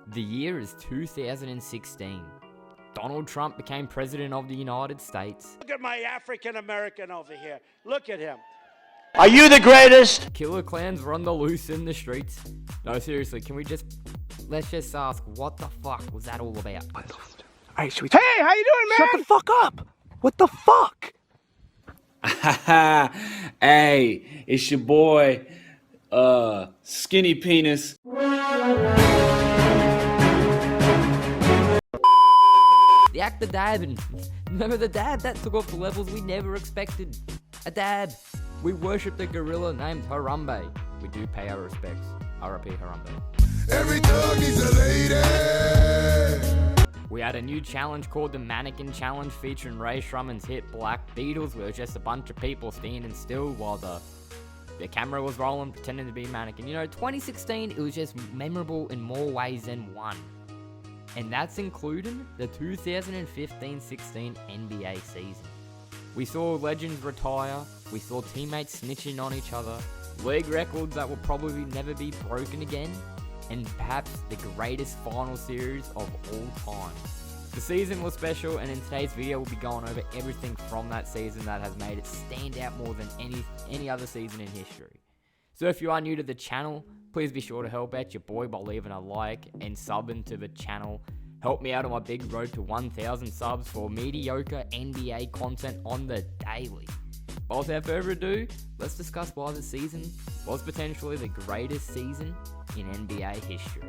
The year is 2016. Donald Trump became president of the United States. Look at my African American over here. Look at him. Are you the greatest? Killer clowns run the loose in the streets. No, seriously, let's just ask, what the fuck was that all about? I lost. Alright, should we Hey, how you doing, man? Shut the fuck up! What the fuck? Hey, it's your boy, Skinny Penis. The actor dab, and remember the dab? That took off the levels we never expected. A dab. We worship the gorilla named Harambe. We do pay our respects. R.I.P. Harambe. Every dog needs a lady. We had a new challenge called the Mannequin Challenge featuring Ray Shrumman's hit Black Beatles, where it was just a bunch of people standing still while the camera was rolling, pretending to be a mannequin. You know, 2016, it was just memorable in more ways than one. And that's including the 2015-16 NBA season. We saw legends retire, we saw teammates snitching on each other, league records that will probably never be broken again, and perhaps the greatest final series of all time. The season was special, and in today's video we'll be going over everything from that season that has made it stand out more than any other season in history. So if you are new to the channel, please be sure to help out your boy by leaving a like and subbing to the channel. Help me out on my big road to 1,000 subs for mediocre NBA content on the daily. But without further ado, let's discuss why the season was potentially the greatest season in NBA history.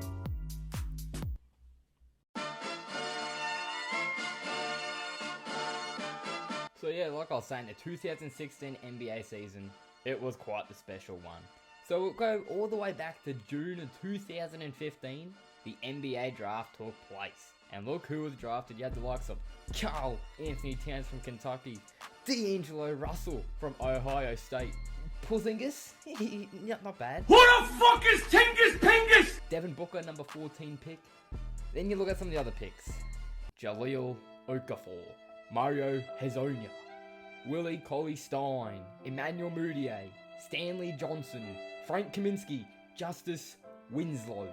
So yeah, like I was saying, the 2016 NBA season, it was quite the special one. So we'll go all the way back to June of 2015, the NBA draft took place. And look who was drafted. You had the likes of Carl Anthony Towns from Kentucky, D'Angelo Russell from Ohio State, Porzingis, not bad. Who the fuck is Tingus Pingus? Devin Booker, number 14 pick. Then you look at some of the other picks. Jahlil Okafor, Mario Hezonja, Willie Cauley-Stein, Emmanuel Mudiay, Stanley Johnson, Frank Kaminsky, Justice Winslow.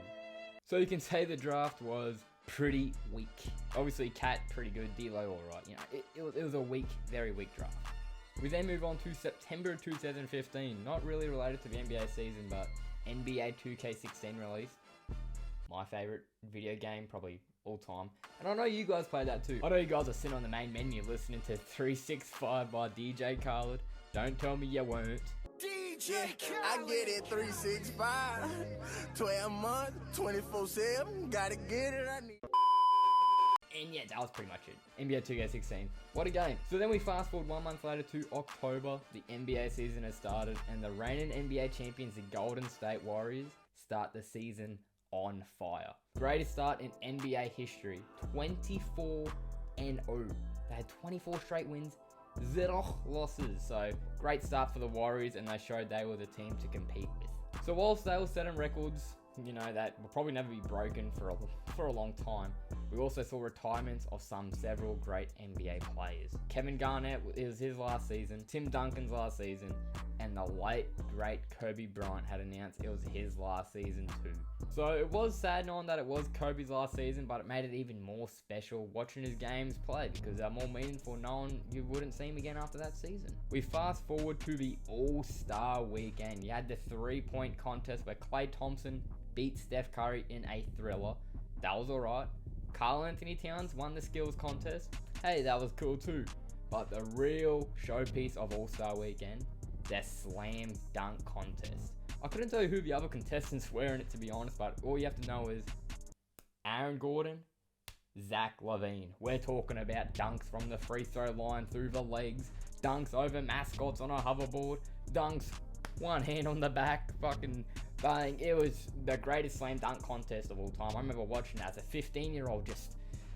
So you can say the draft was pretty weak. Obviously, Cat pretty good, D'Lo alright. You know, it was a weak, very weak draft. We then move on to September 2015. Not really related to the NBA season, but NBA 2K16 release. My favorite video game, probably all time. And I know you guys play that too. I know you guys are sitting on the main menu listening to 365 by DJ Khaled. Don't tell me you weren't. DJ, I get it 365, 12 months, 24/7. Gotta get it. I need. And yeah, that was pretty much it. NBA 2K16. What a game. So then we fast forward 1 month later to October. The NBA season has started, and the reigning NBA champions, the Golden State Warriors, start the season on fire. Greatest start in NBA history. 24-0. They had 24 straight wins, 0 losses. So great start for the Warriors, and they showed they were the team to compete with. So whilst they were setting records, you know, that will probably never be broken for a long time, we also saw retirements of several great NBA players. Kevin Garnett, it was his last season. Tim Duncan's last season. And the late, great Kobe Bryant had announced it was his last season too. So it was sad knowing that it was Kobe's last season, but it made it even more special watching his games play, because they're more meaningful knowing you wouldn't see him again after that season. We fast forward to the All-Star weekend. You had the 3-point contest where Klay Thompson beat Steph Curry in a thriller. That was alright. Karl Anthony Towns won the skills contest. Hey, that was cool too. But the real showpiece of All-Star weekend, the slam dunk contest. I couldn't tell you who the other contestants were in it, to be honest, but all you have to know is Aaron Gordon, Zach LaVine. We're talking about dunks from the free throw line through the legs, dunks over mascots on a hoverboard, dunks one hand on the back, fucking bang. It was the greatest slam dunk contest of all time. I remember watching that as a 15-year-old,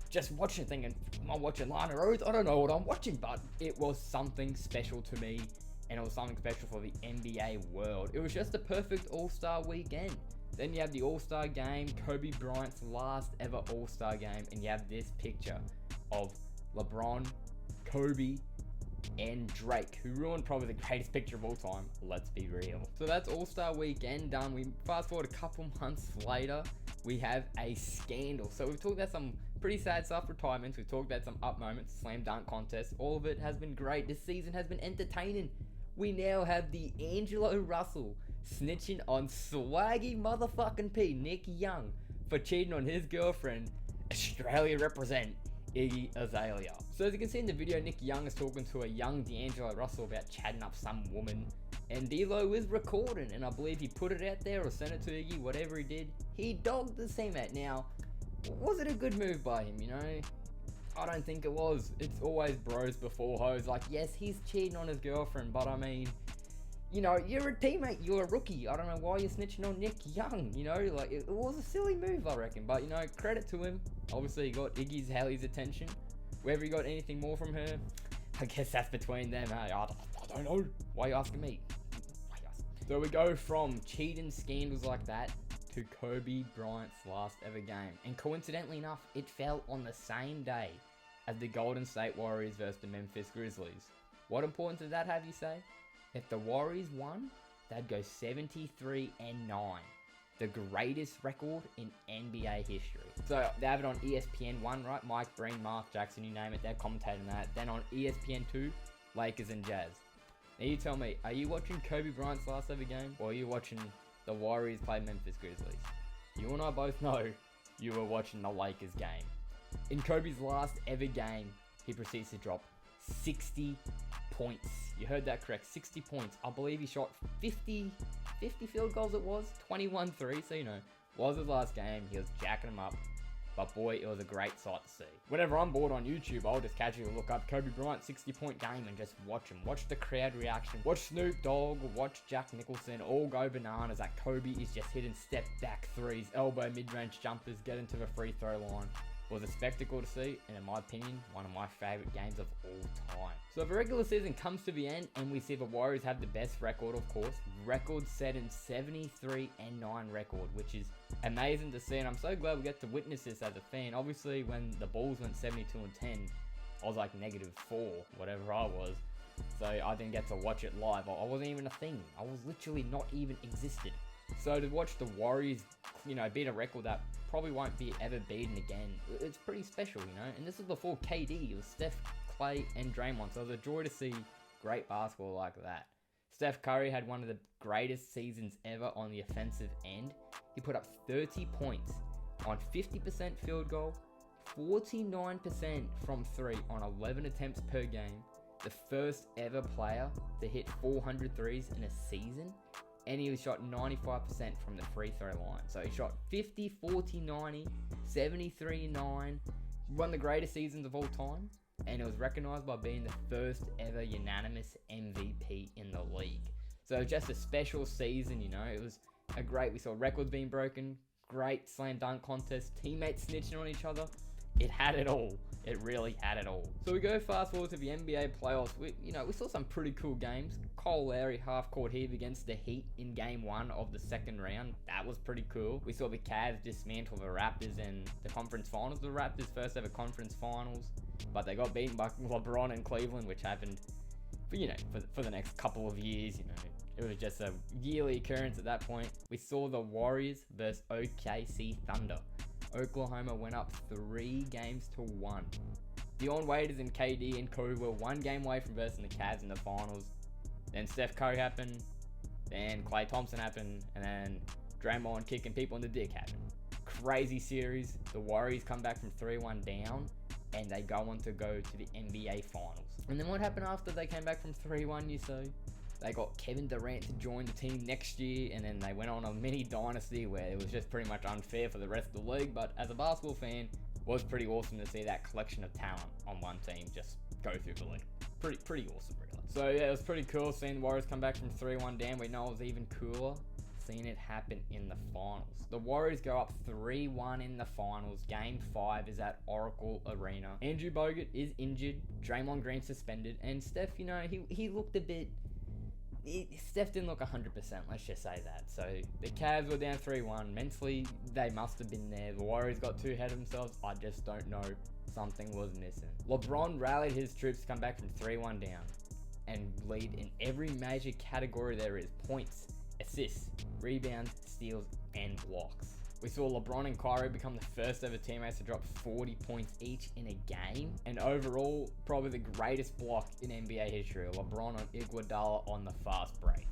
just watching it thinking, am I watching Lana Rhodes? I don't know what I'm watching, but it was something special to me, and it was something special for the NBA world. It was just a perfect All-Star weekend. Then you have the All-Star game, Kobe Bryant's last ever All-Star game, and you have this picture of LeBron, Kobe, and Drake, who ruined probably the greatest picture of all time, let's be real. So that's All-Star Weekend done. We fast forward a couple months later, we have a scandal. So we've talked about some pretty sad stuff, retirements, we've talked about some up moments, slam dunk contests, all of it has been great. This season has been entertaining. We now have the Angelo Russell snitching on swaggy motherfucking P, Nick Young, for cheating on his girlfriend, Australia represent, Iggy Azalea. So as you can see in the video, Nick Young is talking to a young D'Angelo Russell about chatting up some woman, and D'Lo is recording, and I believe he put it out there or sent it to Iggy, whatever he did. He dogged the teammate. Now, was it a good move by him, you know? I don't think it was. It's always bros before hoes. Like, yes, he's cheating on his girlfriend, but I mean, you know, you're a teammate, you're a rookie. I don't know why you're snitching on Nick Young, you know? Like, it was a silly move, I reckon. But, you know, credit to him. Obviously, he got Iggy's Hallie's attention. Whether he got anything more from her, I guess that's between them. Hey, I don't know. Why are you asking me? So we go from cheating scandals like that to Kobe Bryant's last ever game. And coincidentally enough, it fell on the same day as the Golden State Warriors versus the Memphis Grizzlies. What importance did that have, you say? If the Warriors won, they'd go 73-9. The greatest record in NBA history. So they have it on ESPN1, right? Mike Breen, Mark Jackson, you name it, they're commentating that. Then on ESPN2, Lakers and Jazz. Now you tell me, are you watching Kobe Bryant's last ever game, or are you watching the Warriors play Memphis Grizzlies? You and I both know you were watching the Lakers game. In Kobe's last ever game, he proceeds to drop 60 points. You heard that correct, 60 points. I believe he shot 50 field goals it was, 21 threes, so you know, was his last game, he was jacking them up. But boy, it was a great sight to see. Whenever I'm bored on YouTube, I'll just casually look up Kobe Bryant 60-point game and just watch him. Watch the crowd reaction. Watch Snoop Dogg, watch Jack Nicholson all go bananas that Kobe is just hitting step back threes, elbow mid-range jumpers, get into the free throw line. It was a spectacle to see, and in my opinion, one of my favourite games of all time. So the regular season comes to the end, and we see the Warriors have the best record, of course. Record set in 73-9 record, which is amazing to see, and I'm so glad we get to witness this as a fan. Obviously, when the Bulls went 72-10, I was like -4, whatever I was. So I didn't get to watch it live. I wasn't even a thing. I was literally not even existed. So to watch the Warriors, you know, beat a record that probably won't be ever beaten again, it's pretty special, you know. And this is before KD. It was Steph, Clay, and Draymond. So it was a joy to see great basketball like that. Steph Curry had one of the greatest seasons ever on the offensive end. He put up 30 points on 50% field goal, 49% from 3 on 11 attempts per game. The first ever player to hit 400 threes in a season. And he shot 95% from the free throw line. So he shot 50, 40, 90, 73, 9. One of the greatest seasons of all time. And it was recognized by being the first ever unanimous MVP in the league. So just a special season, you know. It was a great, we saw records being broken, great slam dunk contest, teammates snitching on each other. It had it all. It really had it all. So we go fast forward to the NBA playoffs. We saw some pretty cool games. Kyle Lowry half-court heave against the Heat in game 1 of the second round. That was pretty cool. We saw the Cavs dismantle the Raptors in the conference finals. The Raptors' first ever conference finals. But they got beaten by LeBron and Cleveland, which happened for the next couple of years, you know. It was just a yearly occurrence at that point. We saw the Warriors versus OKC Thunder. Oklahoma went up 3-1. Dion Waiters and KD and Curry were 1 game away from versing the Cavs in the finals. Then Steph Curry happened, then Klay Thompson happened, and then Draymond kicking people in the dick happened. Crazy series. The Warriors come back from 3-1 down, and they go on to go to the NBA Finals. And then what happened after they came back from 3-1, you say? They got Kevin Durant to join the team next year, and then they went on a mini dynasty where it was just pretty much unfair for the rest of the league. But as a basketball fan, it was pretty awesome to see that collection of talent on one team just go through the league. Pretty awesome, really. So yeah, it was pretty cool seeing the Warriors come back from 3-1 down. We know it was even cooler seeing it happen in the finals. The Warriors go up 3-1 in the finals. Game 5 is at Oracle Arena. Andrew Bogut is injured. Draymond Green suspended. And Steph, you know, he looked a bit... Steph didn't look 100%, let's just say that. So the Cavs were down 3-1. Mentally, they must have been there. The Warriors got too ahead of themselves. I just don't know. something was missing. LeBron rallied his troops to come back from 3-1 down and lead in every major category there is: points, assists, rebounds, steals, and blocks. We saw LeBron and Kyrie become the first ever teammates to drop 40 points each in a game. And overall, probably the greatest block in NBA history: LeBron on Iguodala on the fast break.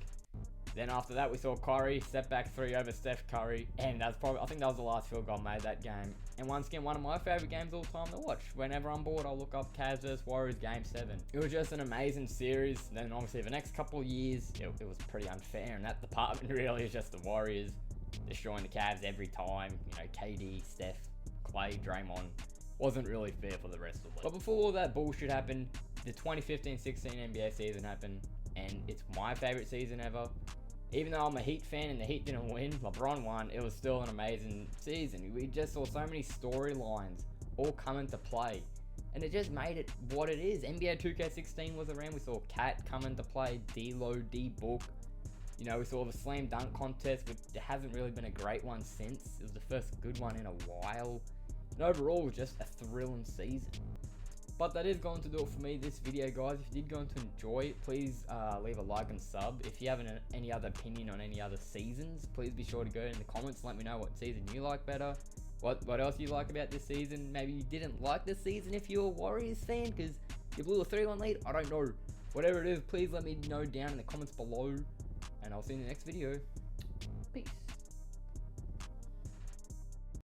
Then after that, we saw Kyrie step back 3 over Steph Curry, and that's probably, I think that was the last field goal made that game. And once again, one of my favorite games of all time to watch. Whenever I'm bored, I'll look up Cavs vs Warriors Game 7. It was just an amazing series. And then obviously the next couple of years, it was pretty unfair, and that department really is just the Warriors destroying the Cavs every time. You know, KD, Steph, Clay, Draymond. Wasn't really fair for the rest of the league. But before all that bullshit happened, the 2015-16 NBA season happened, and it's my favorite season ever. Even though I'm a Heat fan and the Heat didn't win, LeBron won, it was still an amazing season. We just saw so many storylines all come into play, and it just made it what it is. NBA 2K16 was around. We saw Cat come into play, D-Lo, D-Book. You know, we saw the slam dunk contest, which there hasn't really been a great one since. It was the first good one in a while. And overall, it was just a thrilling season. But that is going to do it for me this video, guys. If you did go on to enjoy it, please leave a like and sub. If you have any other opinion on any other seasons, please be sure to go in the comments and let me know what season you like better. What else you like about this season. Maybe you didn't like this season if you're a Warriors fan because you blew a 3-1 lead. I don't know. Whatever it is, please let me know down in the comments below. And I'll see you in the next video. Peace.